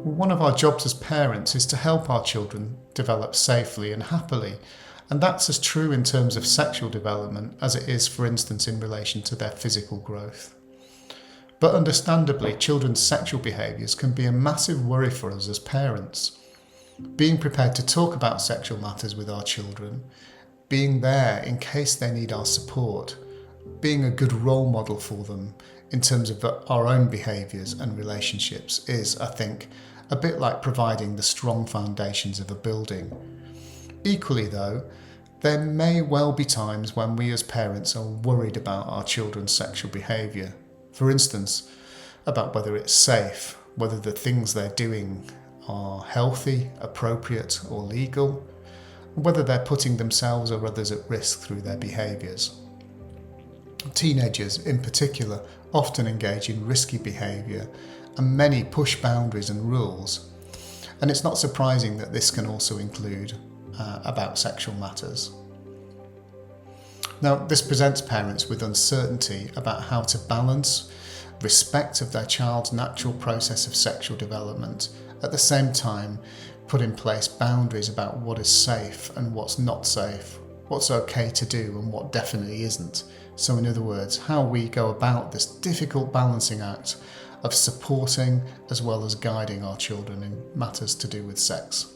One of our jobs as parents is to help our children develop safely and happily, and that's as true in terms of sexual development as it is, for instance, in relation to their physical growth. But understandably, children's sexual behaviours can be a massive worry for us as parents. Being prepared to talk about sexual matters with our children, being there in case they need our support, being a good role model for them in terms of our own behaviours and relationships is, I think, a bit like providing the strong foundations of a building. Equally though, there may well be times when we as parents are worried about our children's sexual behaviour. For instance, about whether it's safe, whether the things they're doing are healthy, appropriate or legal, and whether they're putting themselves or others at risk through their behaviours. Teenagers in particular often engage in risky behaviour and many push boundaries and rules, and it's not surprising that this can also include about sexual matters. Now, this presents parents with uncertainty about how to balance respect of their child's natural process of sexual development, at the same time put in place boundaries about what is safe and what's not safe, what's okay to do and what definitely isn't. So in other words, how we go about this difficult balancing act of supporting as well as guiding our children in matters to do with sex.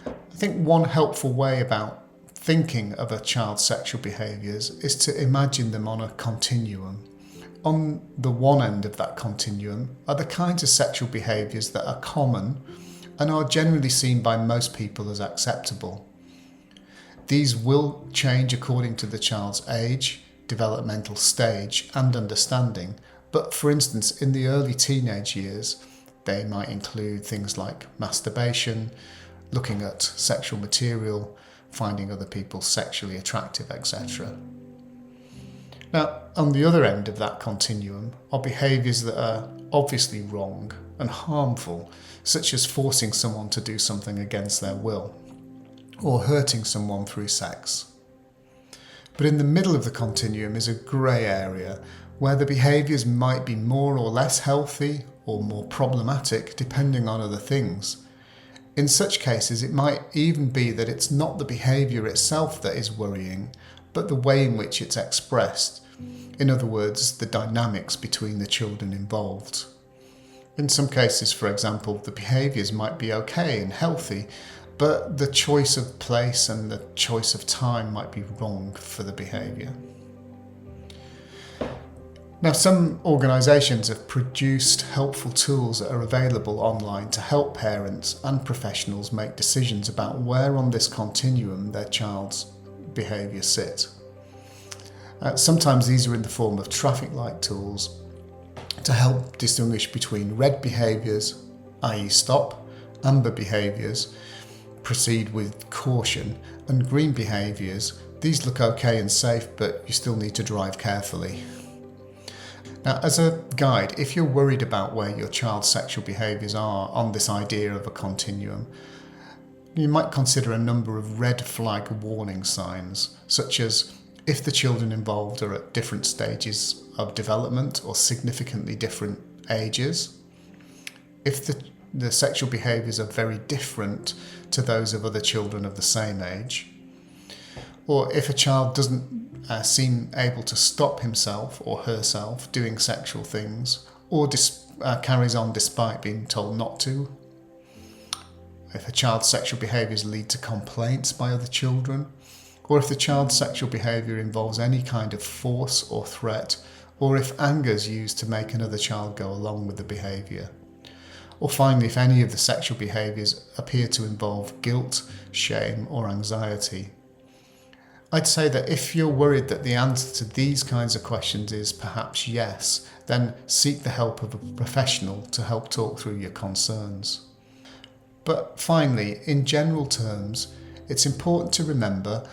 I think one helpful way about thinking of a child's sexual behaviours is to imagine them on a continuum. On the one end of that continuum are the kinds of sexual behaviours that are common and are generally seen by most people as acceptable. These will change according to the child's age, developmental stage and understanding, but for instance in the early teenage years they might include things like masturbation, looking at sexual material, finding other people sexually attractive, etc. Now, on the other end of that continuum are behaviours that are obviously wrong and harmful, such as forcing someone to do something against their will, or hurting someone through sex. But in the middle of the continuum is a grey area where the behaviours might be more or less healthy or more problematic depending on other things. In such cases, it might even be that it's not the behaviour itself that is worrying, but the way in which it's expressed. In other words, the dynamics between the children involved. In some cases, for example, the behaviours might be okay and healthy, but the choice of place and the choice of time might be wrong for the behaviour. Now, some organisations have produced helpful tools that are available online to help parents and professionals make decisions about where on this continuum their child's behaviour sit. Sometimes these are in the form of traffic light tools to help distinguish between red behaviours, i.e. stop, amber behaviours, proceed with caution, and green behaviours, these look okay and safe but you still need to drive carefully. Now, as a guide, if you're worried about where your child's sexual behaviours are on this idea of a continuum, you might consider a number of red flag warning signs, such as if the children involved are at different stages of development or significantly different ages, if the sexual behaviours are very different to those of other children of the same age, or if a child doesn't seem able to stop himself or herself doing sexual things, or carries on despite being told not to, if a child's sexual behaviours lead to complaints by other children, or if the child's sexual behaviour involves any kind of force or threat, or if anger is used to make another child go along with the behaviour. Or finally, if any of the sexual behaviours appear to involve guilt, shame or anxiety. I'd say that if you're worried that the answer to these kinds of questions is perhaps yes, then seek the help of a professional to help talk through your concerns. But finally, in general terms, it's important to remember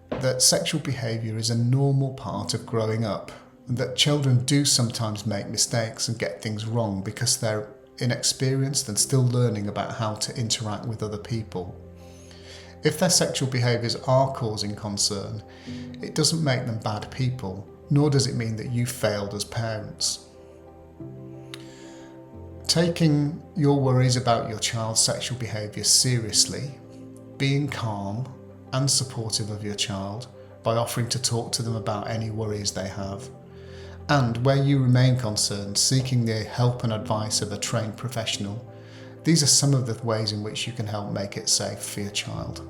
that sexual behaviour is a normal part of growing up, and that children do sometimes make mistakes and get things wrong because they're inexperienced and still learning about how to interact with other people. If their sexual behaviours are causing concern, it doesn't make them bad people, nor does it mean that you failed as parents. Taking your worries about your child's sexual behaviour seriously, being calm and supportive of your child by offering to talk to them about any worries they have, and where you remain concerned, seeking the help and advice of a trained professional. These are some of the ways in which you can help make it safe for your child.